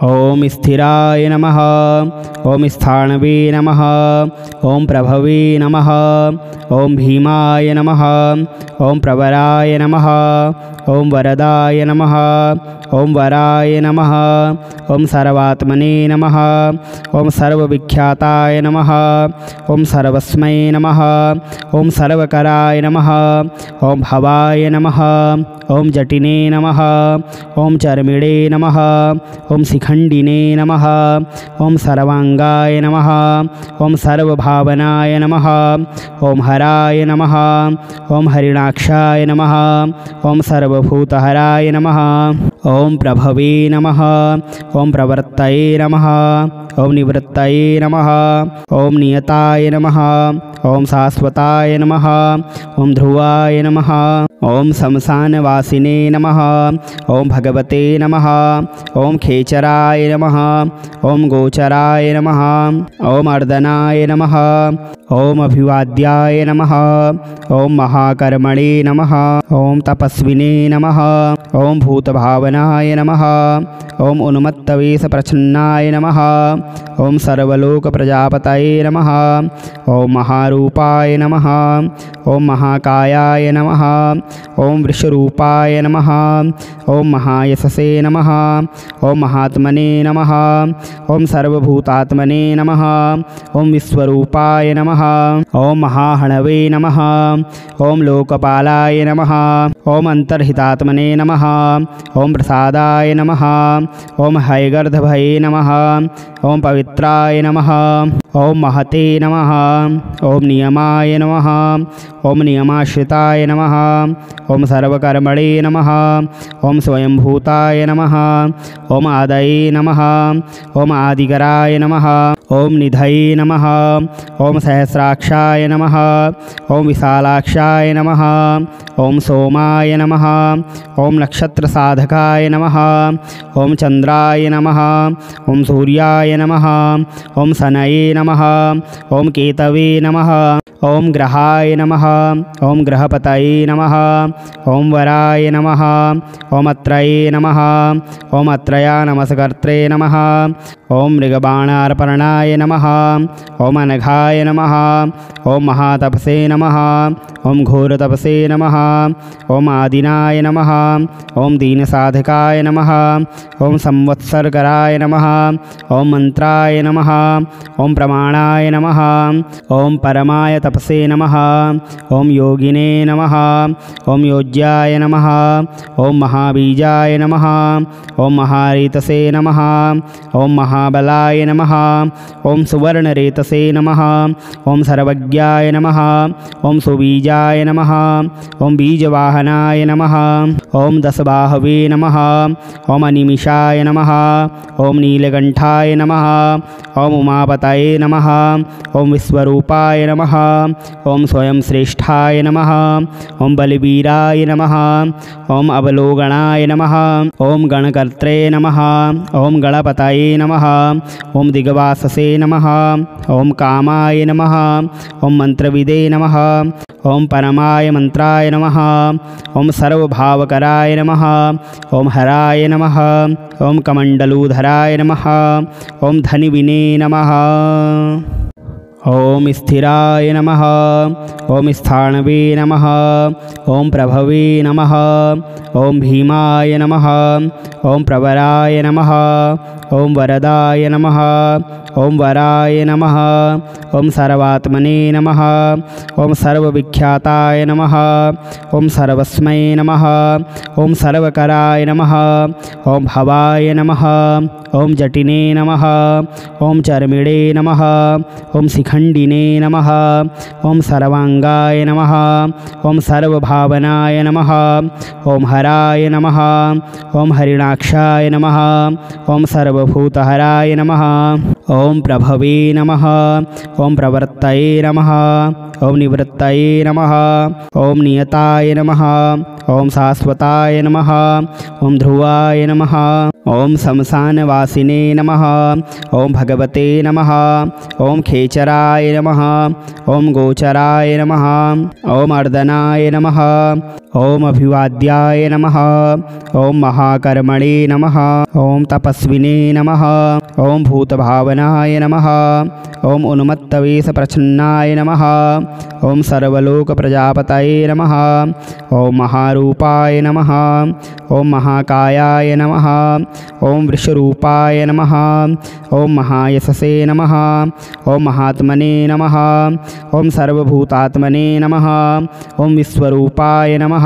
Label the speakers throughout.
Speaker 1: ओम स्थिराय नमः। ओम स्थाणवे नमः। ओम प्रभवे नमः। ओम भीमाय नमः। ओम प्रवराय नमः। ओम वरदाय नमः। ओम वराय नमः। ओम सर्वात्मने नमः। ओम सर्वविख्याताय नमः। ओम सर्वस्मै नमः। ओम सर्वकराय नमः। ओम भवाय नमः। ओम जटिने नमः। ओम चर्मिणे नमः। ओम शिखंडिने नमः। ओम सर्वांगाय नमः। ओम सर्वभावनाय नमः। ओम हराय नमः। ओम हरिणाक्षाय नमः। ओम सर्वभूतहराय नमः। ओम प्रभवे नमः। ओम प्रवर्तये नमः। ओम निवृत्तये नमः। ओम नियताय नमः। ओम शाश्वताय नमः। ओम ध्रुवाय नमः। ओम शमशानवासिने नमः। ओम भगवते नमः। ओम खेचराय नमः। ओम गोचराय नमः। ओम अर्दनाय नमः। ओम अभिवाद्याय नमः। ओम महाकर्मणे नमः। ओम तपस्विने नमः। ओम भूतभावनाय नमः। ओम उन्मत्तवेशप्रच्छन्नाय नमः। ओम सर्वलोकप्रजापतये नमः। ओम महारूपाय नमः। ओम महाकायाय नमः। ओम वृषरूपाय नमः। ओम महायशसे नमः। ओम महात्मने नमः। ओम सर्वभूतात्मने नमः। ओम विश्वरूपाय नमः। ओम महाहणवे नमः। ओम लोकपालाय नमः। ओम अंतर्हितात्मने नमः। ओम प्रसादाय नमः। ओम हैगर्धभये नमः। ओम पवित्राय नमः। ओम महते नमः। ओम नियमाय नमः। ओम नियमाश्रिताय नमः। ओम सर्वकर्मणे नमः। ओम स्वयंभूताय नमः। ओम आदये नमः। ओम आदिकराय नमः। ओम निधये नमः। ओम सहस्राक्षाय नमः। ओम विशालाक्षाय नमः। ओम सोमाय नमः। ओम नक्षत्रसाधकाय नमः। ओम चंद्राय नमः। ओम सूर्याय नमः। ओम शनये नमः। ओम केतवे नमः। ओम ग्रहाय नमः। ओम ग्रहपतये नमः। ओम वराय नमः। ओम अत्रये नमः। ओम अत्रया नमस्कर्त्रे नमः। ओम मृगबाणार्पणाय नमः। ओम अनघाय नमः। ओम महातपसे नमः। ओम घोरतपसे नमः। ओम आदिनाय नमः। ओम दीनसाधकाय नमः। ओम संवत्सरकराय नमः। ओम मंत्राय नमः। ओम प्रमाणाय नमः। ओम परमाय तपसे नमः। ओम योगिने नमः। ओम योज्याय नमः। ओम महाबीजाय नमः। ओम महारेतसे नमः। ओम महाबलाय नमः। ओम सुवर्णरेतसे नमः। ओम सर्वज्ञाय नमः। ओम सुबीजाय नमः। ओम बीजवाहनाय नमः। ओम दशबाहवे नमः। ओम अनिमिषाय नमः। ओम नीलकंठाय नमः। ओम उमापतये नमः। ओम विश्वरूपाय नमः। ओम स्वयं श्रेष्ठाय नमः। ओम बलवीराय नमः। ओम अवलोकनाय नमः। ओम गणकर्त्रे नमः। ओम गणपतये नमः। ओम दिग्वाससे नमः। ओम कामाय नमः। ओम मंत्रविदे नमः। ओम परमाय मंत्राय नमः। ओम सर्वभावकराय नमः। ओम हराय नमः। ओम कमंडलूधराय नमः। ओम धनिविने नमः। ओम स्थिराय नमः। ओम स्थाणवे नमः। ओम प्रभवे नमः। ओम भीमाय नमः। ओम प्रवराय नमः। ओम वरदाय नमः। ओम वराय नमः। ओम सर्वात्मने नमः। ओम सर्वविख्याताय नमः। ओम सर्वस्मै नमः। ओम सर्वकराय नमः। ओम भवाय नमः। ओम जटिने नमः। ओम चर्मिणे नमः। ओम शिखंडिने नमः। ओम सर्वांगाय नमः। ओम सर्वभावनाय नमः। ओम हराय नमः। ओम हरिणाक्षाय नमः। ओम सर्वभूतहराय नमः। ओम प्रभवे नमः। ओम प्रवर्तये नमः। ओम निवृत्तये नमः। ओम नियताय नमः। ओम शाश्वताय नमः। ओम ध्रुवाय नमः। ओम शमशानवासिने नमः। ओम भगवते नमः। ओम खेचराय गोचराय नमः। ओम गोचराय नमः। ओम अर्दनाय नमः। ओम अभिवाद्याय नमः। ओम महाकर्मणे नमः। ओम तपस्विने नमः। ओम भूतभावनाय नमः। ओम उन्मत्तवेशप्रच्छन्नाय नमः। ओम सर्वलोकप्रजापतये नमः। ओम महारूपाय नमः। ओम महाकायाय नमः। ओम वृषरूपाय नमः। ओम महायशसे नमः। ओम महात्मने नमः। ओम सर्वभूतात्मने नमः। ओम विश्वरूपाय नमः।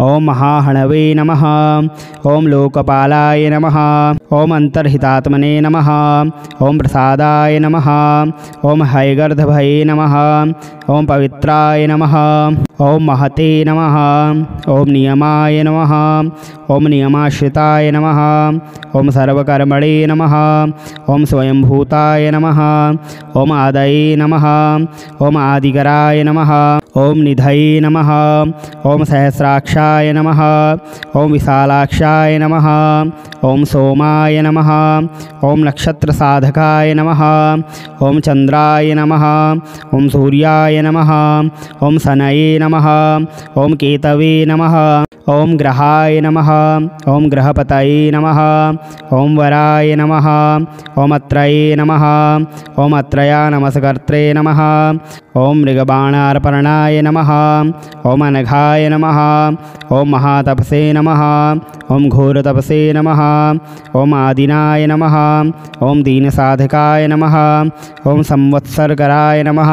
Speaker 1: ओम महाहणवे नमः। ओम लोकपालाय नमः। ओम अंतर्हितात्मने नमः। ओम प्रसादाय नमः। ओम हैगर्धभये नमः। ओम पवित्राय नमः। ओम महते नमः। ओम नियमाय नमः। ओम नियमाश्रिताय नमः। ओम सर्वकर्मणे नमः। ओम स्वयंभूताय नमः। ओम आदये नमः। ओम आदिकराय नमः। ओम निधये नमः। ओम सहस्राक्षाय नमः। ओम विशालाक्षाय नमः। ओम सोमाय नमः। ओम नक्षत्रसाधकाय नमः। ओम चंद्राय नमः। ओम सूर्याय नमः। ओम शनये नमः। ओम केतवे नमः। ओम ग्रहाय नमः। ओम ग्रहपतये नमः। ओम वराय नमः। ओम अत्रये नमः। ओम अत्रया नमस्कर्त्रे नमः। ओम मृगबाणार्पणाय नमः। ओम अनघाय नमः। ओम महातपसे नमः। ओम घोरतपसे नमः। ओम आदिनाय नमः। ओम दीनसाधकाय नमः। ओम संवत्सरकराय नमः।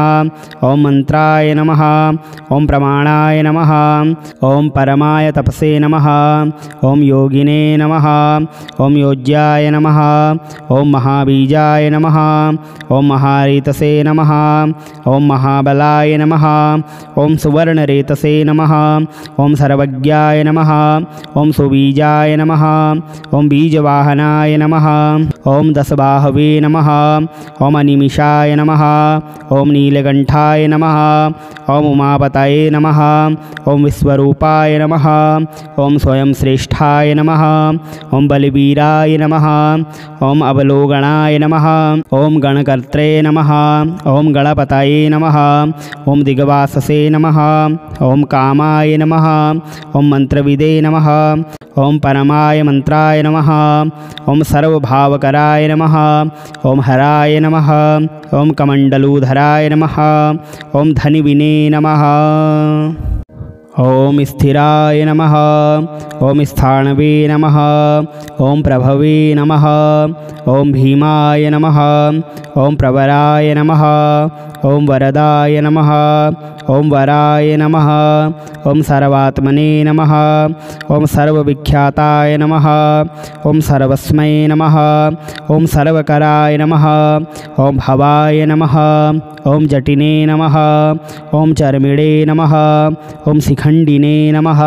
Speaker 1: ओम मंत्राय नमः। ओम प्रमाणाय नमः। ओम परमाय तपसे नमः। ओम योगिने नमः। ओम योज्याय नमः। ओम महाबीजाय नमः। ओम महारेतसे नमः। ओम महाबलाय नमः। ओम सुवर्णरेतसे नमः। ओम सर्वज्ञाय नमः। ओम सुबीजाय नमः। ओम बीजवाहनाय नमः। ओम दशबाहवे नमः। ओम अनिमिषाय नमः। ओम नीलकंठाय नमः। ओम उमापतये नमः। ओम विश्वरूपाय नमः। ओम स्वयं श्रेष्ठाय नमः। ओम बलवीराय नमः। ओम अवलोकनाय नमः। ओम गणकर्त्रे नमः। ओम गणपतये नमः। ओम दिग्वाससे नमः। ओम कामाय नमः। ओम मंत्रविदे नमः। ओम परमाय मंत्राय नमः। ओम सर्वभावकराय नमः। ओम हराय नमः। ओम कमंडलूधराय नमः। ओम धनिविने नमः। ओम स्थिराय नमः। ओम स्थाणवे नमः। ओम प्रभवे नमः। ओम भीमाय नमः। ओम प्रवराय नमः। ओम वरदाय नमः। ओम वराय नमः। ओम सर्वात्मने नमः। ओम सर्वविख्याताय नमः। ओम सर्वस्मै नमः। ओम सर्वकराय नमः। ओम भवाय नमः। ओम जटिने नमः। ओम चर्मिणे नमः। ओम शिखंडिने नमः।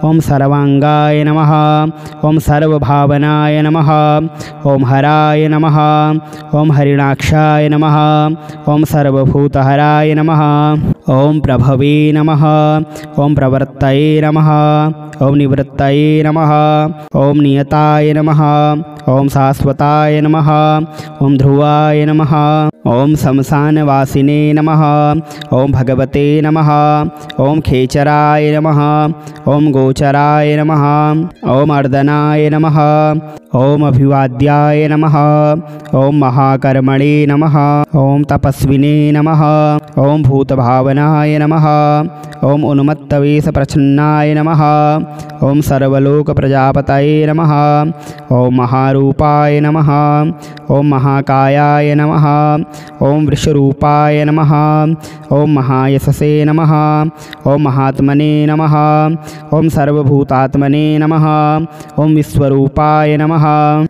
Speaker 1: ओम सर्वांगाय नमः। ओम सर्वभावनाय नमः। ओम हराय नमः। ओम हरिणाक्षाय नमः। ओम सर्वभूतहराय नमः। ओम प्रभवे नमः। ओम प्रवर्तये नमः। ओम निवृत्तये नमः। ओम नियताय नमः। ओम शाश्वताय नमः। ओम ध्रुवाय नमः। ओम शमशानवासिने नमः। ओम भगवते नमः। ओम खेचराय नमः। ओम गोचराय नमः। ओम अर्दनाय नमः। ओम अभिवाद्याय नमः। ओम महाकर्मणे नमः। ओम तपस्विने नमः। ओम भूतभावनाय नमः। ओम उन्मत्तवेशप्रच्छन्नाय नमः। ओम सर्वलोकप्रजापतये नमः। ओम महारूपाय नमः। ओम महाकायाय नमः। ओम वृषरूपाय नमः। ओम महायशसे नमः। ओम महात्मने नमः। ओम सर्वभूतात्मने नमः। ओम विश्वरूपाय नमः।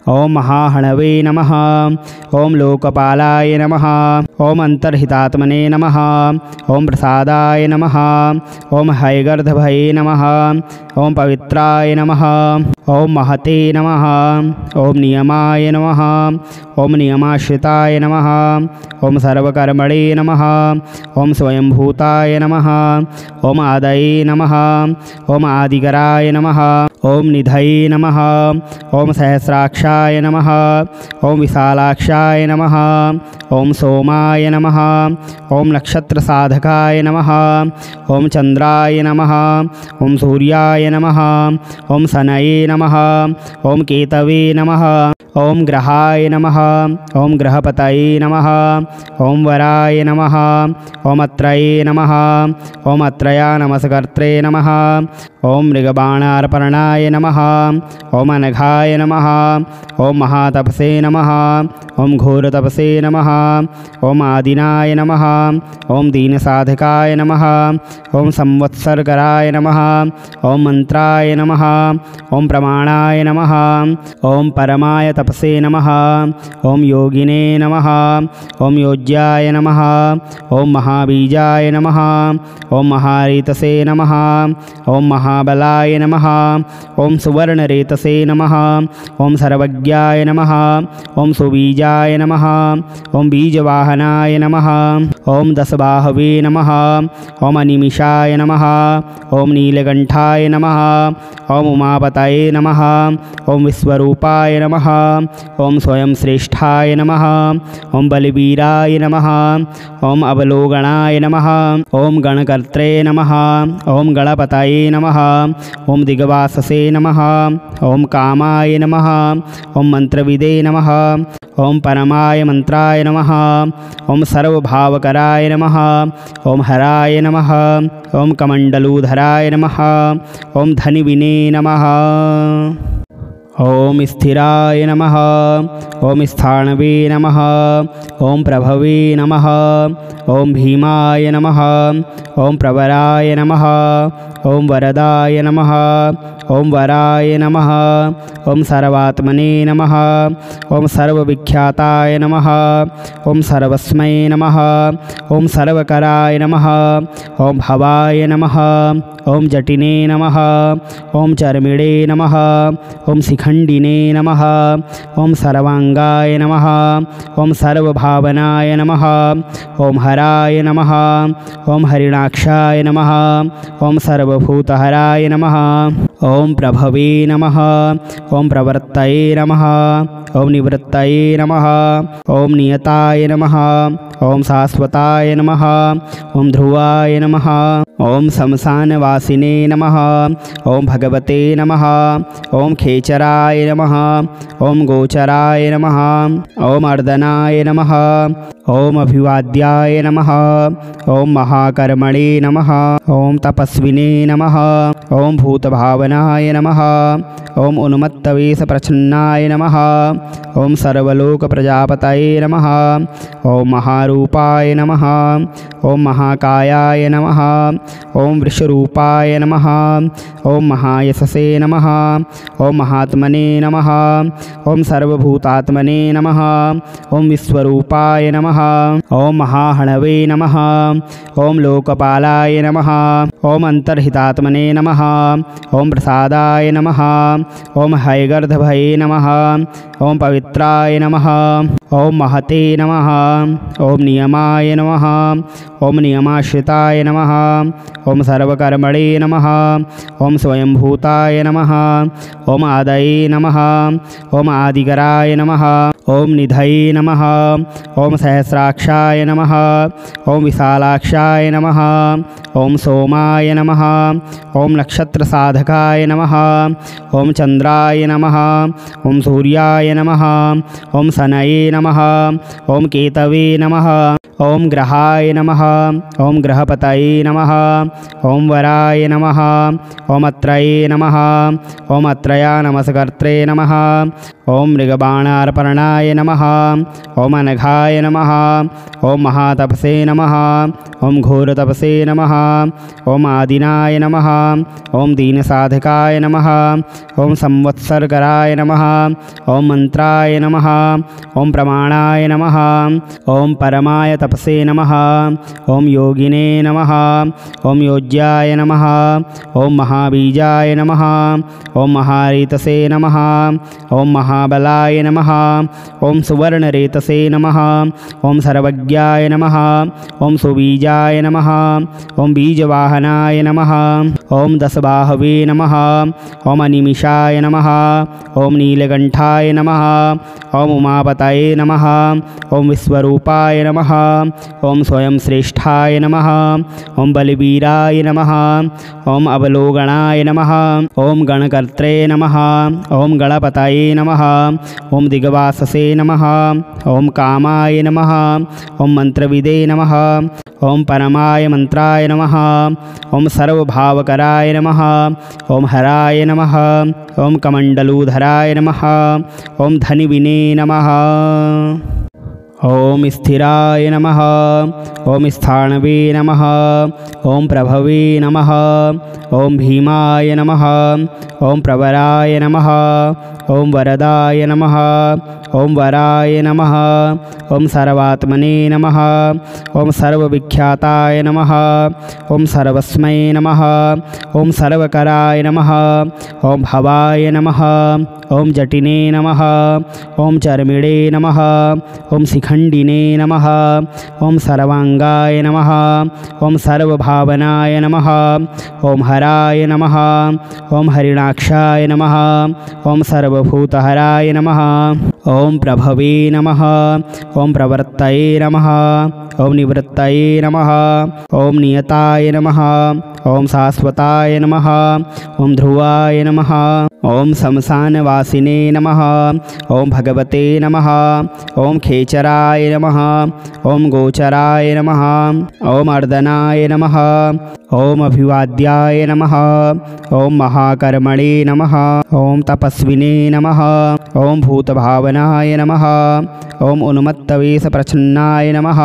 Speaker 1: ओम महाहणवे नमः। ओम लोकपालाय नमः। ओम अंतर्हितात्मने नमः। ओम प्रसादाय नमः। ओम हैगर्धभये नमः। ओम पवित्राय नमः। ओम महते नमः। ओम नियमाय नमः। ओम नियमाश्रिताय नमः। ओम सर्वकर्मणे नमः। ओम स्वयंभूताय नमः। ओम आदये नमः। ओम आदिकराय नमः। ओम निधये नमः। ओम सहस्राक्षाय नमः। ओम विशालाक्षाय नमः। ओम सोमाय नमः। ओम नक्षत्रसाधकाय नमः। ओम चंद्राय नमः। ओम सूर्याय नमः। ओम शनये नमः। ओम केतवे नमः। ओम ग्रहाय नमः। ओम ग्रहपतये नमः। ओम वराय नमः। ओम अत्रये नमः। ओम अत्रया नमस्कर्त्रे नमः। ओम मृगबाणार्पणाय नमः। ओम अनघाय नमः। ओम महातपसे नमः। ओम घोरतपसे नमः। ओम आदिनाय नमः। ओम दीनसाधकाय नमः। ओम संवत्सरकराय नमः। ओम मंत्राय नमः। ओम प्रमाणाय नमः। ओम परमाय तपसे नमः। ओम योगिने नमः। ओम योज्याय नमः। ओम महाबीजाय नमः। ओम महारेतसे नमः। ओम महाबलाय नमः। ओम सुवर्णरेतसे नमः। ओम सर्वज्ञाय नमः। ओम सुबीजाय नमः। ओम बीजवाहनाय नमः। ओम दशबाहवे नमः। ओम अनिमिषाय नमः। ओम नीलकंठाय नमः। ओम उमापतये नमः। ओम विश्वरूपाय नमः। ओम स्वयं श्रेष्ठाय नमः। ओम बलवीराय नमः। ओम अवलोकनाय नमः। ओम गणकर्त्रे नमः। ओम गणपतये नमः। ओम दिग्वाससे नमः। ओम कामाय नमः। ओम मंत्रविदे नमः। ओम परमाय मंत्राय नमः। ओम सर्वभावकराय नमः। ओम हराय नमः। ओम कमंडलूधराय नमः। ओम धनिविने नमः। ओम स्थिराय नमः। ओम स्थाणवे नमः। ओम प्रभवे नमः। ओम भीमाय नमः। ओम प्रवराय नमः। ओम वरदाय नमः। ओम वराय नमः। ओम सर्वात्मने नमः। ओम सर्वविख्याताय नमः। ओम सर्वस्मै नमः। ओम सर्वकराय नमः। ओम भवाय नमः। ओम जटिने नमः। ओम चर्मिणे नमः। ओम शिखंडिने नमः। ओम सर्वांगाय नमः। ओम सर्वभावनाय नमः। ओम हराय नमः। ओम हरिणाक्षाय नमः। ओम सर्वभूतहराय नमः। ओम प्रभवे नमः। ओम प्रवृत्तये नमः। ओम निवृत्तये नमः। ओम नियताय नमः। ओम शाश्वताय नमः। ओम ध्रुवाय नमः। ओम शमशानवासिने नमः। ओम भगवते नमः। ओम खेचराय नमः। ओम गोचराय नमः। ओम अर्दनाय नमः। ओम अभिवाद्याय नमः। ओम महाकर्मणे नमः। ओम तपस्विने नमः। ओम भूतभावनाय नमः। ओम उन्मत्तवेशप्रच्छन्नाय नमः। ओम सर्वलोकप्रजापतये नमः। ओम महारूपाय नमः। ओम महाकायाय नमः। ओम वृषरूपाय नमः। ओम महायशसे नमः। ओम महात्मने नमः। ओम सर्वभूतात्मने नमः। ओम विश्वरूपाय नमः। ओम महाहणवे नमः। ओम लोकपालाय नमः। ओम अंतर्हितात्मने नमः। ओम प्रसादाय नमः। ओम हैगर्धभये नमः। ओम पवित्राय नमः। ओम महते नमः। ओम नियमाय नमः। ओम नियमाश्रिताय नमः। ओम सर्वकर्मणे नमः। ओम स्वयंभूताय नमः। ओम आदये नमः। ओम आदिकराय नमः। ओम निधये नमः। ओम सहस्राक्षाय नमः। ओम विशालाक्षाय नमः। ओम सोमाय नमः। ओम नक्षत्रसाधकाय नमः। ओम चंद्राय नमः। ओम सूर्याय नमः। ओम शनये नमः। ओम केतवे नमः। ओम ग्रहाय नमः। ओम ग्रहपतये नमः। ओम वराय नमः। ओम अत्रये नमः। ओम अत्रया नमस्कर्त्रे नमः। ओम मृगबाणार्पणाय नमः। ओम अनघाय नमः। ओम महातपसे नमः। ओम घोरतपसे नमः। ओम आदिनाय नमः। ओम दीनसाधकाय नमः। ओम संवत्सरकराय नमः। ओम मंत्राय नमः। ओम प्रमाणाय नमः। ओम परमाय तपसे नमः। ओम योगिने नमः। ओम योज्याय नमः। ओम महाबीजाय नमः। ओम महारेतसे नमः। ओम महाबलाय नमः। ओम सुवर्णरेतसे नमः। ओम सर्वज्ञाय नमः। ओम सुबीजाय नमः। ओम बीजवाहनाय नमः। ओम दशबाहवे नमः। ओम अनिमिषाय नमः। ओम नीलकंठाय नमः। ओम उमापतये नमः। ओम विश्वरूपाय नमः। ओम स्वयं श्रेष्ठाय नमः। ओम बलवीराय नमः। ओम अवलोकनाय नमः। ओम गणकर्त्रे नमः। ओम गणपतये नमः। ओम दिग्वाससे नमः। ओम कामाय नमः। ओम मंत्रविदे नमः। ओम परमाय मंत्राय नमः। ओम सर्वभावकराय नमः। ओम हराय नमः। ओम कमंडलूधराय नमः। ओम धनिविने नमः। ओम स्थिराय नमः। ओम स्थाणवे नमः। ओम प्रभवे नमः। ओम भीमाय नमः। ओम प्रवराय नमः। ओम वरदाय नमः। ओम वराय नमः। ओम सर्वात्मने नमः। ओम सर्वविख्याताय नमः। ओम सर्वस्मै नमः। ओम सर्वकराय नमः। ओम भवाय नमः। ओम जटिने नमः। ओम चर्मिणे नमः। ओम शिखंडिने नमः। ओम सर्वांगाय नमः। ओम सर्वभावनाय नमः। ओम हराय नमः। ओम हरिणाक्षाय नमः। ओम सर्वभूतहराय नमः। ओम प्रभवे नमः। ओम प्रवर्तये नमः। ओम निवृत्तये नमः। ओम नियताय नमः। ओम शाश्वताय नमः। ओम ध्रुवाय नमः। ओम शमशानवासिने नमः। ओम भगवते नमः। ओम खेचराय नमः। ओम गोचराय नमः। ओम अर्दनाय नमः। ओम अभिवाद्याय नमः। ओम महाकर्मणे नमः। ओम तपस्विने नमः। ओम भूतभावनाय नमः। ओम उन्मत्तवेशप्रच्छन्नाय नमः।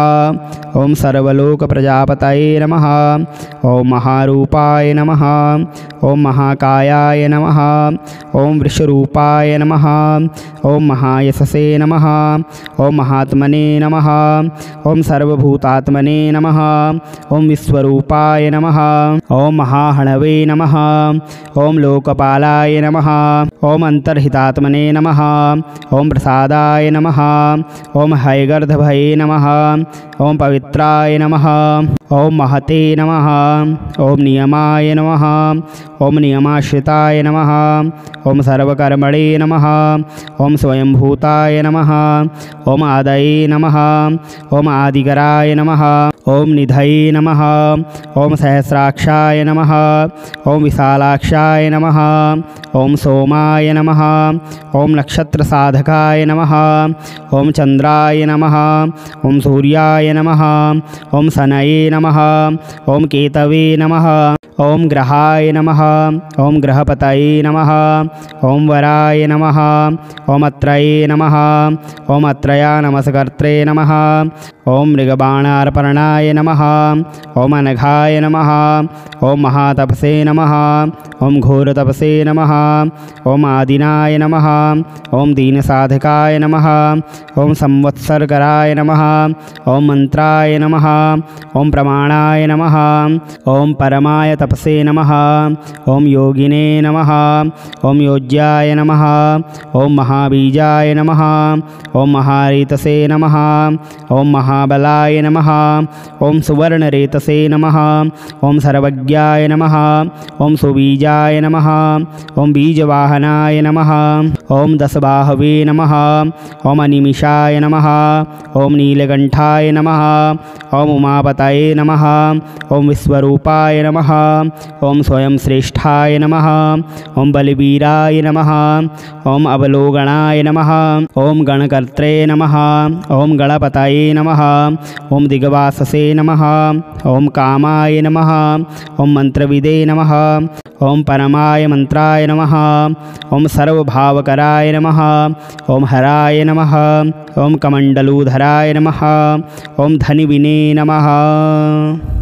Speaker 1: ओम सर्वलोकप्रजापतये नमः। ओम महारूपाय नमः। ओम महाकायाय नमः। ओम वृषरूपाय नमः। ओम महायशसे नमः। ओम महात्मने नमः। ओम सर्वभूतात्मने नमः। ओम विश्वरूपाय नमः। ओम महाहणवे नमः। ओम लोकपालाय नमः। ओम अंतर्हितात्मने नमः। ओम प्रसादाय नमः। ओम हैगर्धभये नमः। ओम पवित्राय नमः। ओम महते नमः। ओम नियमाय नमः। ओम नियमाश्रिताय नमः। ओम सर्वकर्मणे नमः। ओम स्वयंभूताय नमः। ओम आदये नमः। ओम आदिकराय नमः। ओम निधये नमः। ओम सहस्राक्षाय नमः। ओम विशालाक्षाय नमः। ओम सोमाय नमः। ओम नक्षत्रसाधकाय नमः। ओम चंद्राय नमः। ओम सूर्याय नमः। ओम शनये नमः। ओम केतवे नमः। ओम ग्रहाय नमः। ओम ग्रहपतये नमः। ओम वराय नमः। ओम अत्रये नमः। ओम अत्रया नमस्कर्त्रे नमः। ओम मृगबाणार्पणाय नमः। ओम अनघाय नमः। ओम महातपसे नमः। ओम घोरतपसे नमः। ओम आदिनाय नमः। ओम दीनसाधकाय नमः। ओम संवत्सरकराय नमः। ओम मंत्राय नमः। ओम प्रमाणाय नमः। ओम परमाय तपसे नमः। ओम योगिने नमः। ओम योज्याय नमः। ओम महाबीजाय नमः। ओम महारेतसे नमः। ओम महाबलाय नमः। ओम सुवर्णरेतसे नमः। ओम सर्वज्ञाय नमः। ओम सुबीजाय नमः। ओम बीजवाहनाय नमः। ओम दशबाहवे नमः। ओम अनिमिषाय नमः। ओम नीलकंठाय नमः। ओम उमापतये नमः। ओम विश्वरूपाय नमः। ओम स्वयं श्रेष्ठाय नमः। ओम बलवीराय नमः। ओम अवलोकनाय नमः। ओम गणकर्त्रे नमः। ओम गणपतये नमः। ओम दिग्वाससे नमः। ओम कामाय नमः। ओम मंत्रविदे नमः। ओम परमाय मंत्राय नमः। ओम सर्वभावकराय नमः। ओम हराय नमः। ओम कमंडलूधराय नमः। ओम धनिविने नमः।